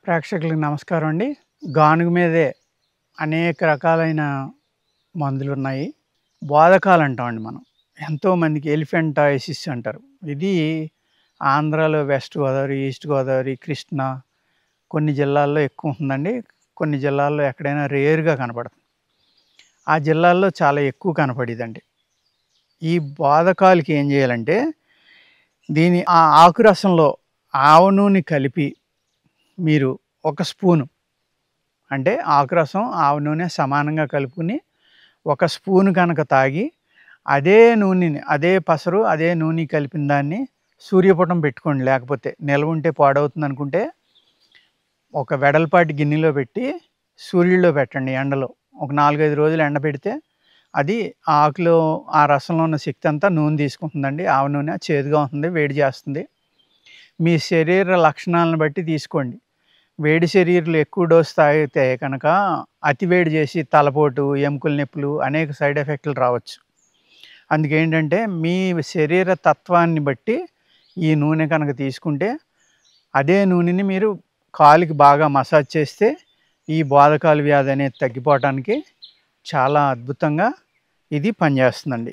ప్రేక్షకులకు నమస్కారం అండి. గానుగ మీదే అనేక రకాలైన మందులున్నాయి. బోదకాలు అంటామండి మనం. ఎంతోమందికి ఎలిఫెంటాసిస్ అంటారు. ఇది ఆంధ్రాలో వెస్ట్ గోదావరి, ఈస్ట్ గోదావరి, కృష్ణా కొన్ని జిల్లాల్లో ఎక్కువ ఉంటుందండి. కొన్ని జిల్లాల్లో ఎక్కడైనా రేర్‌గా కనపడుతుంది. ఆ జిల్లాల్లో చాలా ఎక్కువ కనపడిదండి. ఈ బోదకాలకి ఏం చేయాలంటే, దీని ఆకు రసంలో ఆవ నూనె కలిపి మీరు ఒక స్పూను అంటే ఆకురసం, ఆవ నూనె సమానంగా కలుపుకొని, ఒక స్పూను గనక తాగి, అదే నూనెని, అదే పసరు, అదే నూనె కలిపిన దాన్ని సూర్యపుటం పెట్టుకోండి. లేకపోతే నిల్వుంటే పాడవుతుందనుకుంటే, ఒక వెడల్పాటి గిన్నెలో పెట్టి, సూర్యుడిలో పెట్టండి ఎండలో. ఒక 4, 5 రోజులు ఎండబెడితే, అది ఆ ఆకులో, ఆ రసంలో ఉన్న శక్తి అంతా నూనె తీసుకుంటుందండి. ఆవ నూనె చేదుగా ఉంటుంది, వేడి చేస్తుంది. మీ శరీర లక్షణాలను బట్టి తీసుకోండి. వేడి శరీరాలు ఎక్కువ డోస్ తాగితే కనుక అతి వేడి చేసి తలపోటు, ఎముకల నొప్పులు అనేక సైడ్ ఎఫెక్టులు రావచ్చు. అందుకేంటంటే మీ శరీర తత్వాన్ని బట్టి ఈ నూనె కనుక తీసుకుంటే, అదే నూనెని మీరు కాలికి బాగా మసాజ్ చేస్తే ఈ బోదకాలు వ్యాధి అనేది తగ్గిపోవటానికి చాలా అద్భుతంగా ఇది పనిచేస్తుందండి.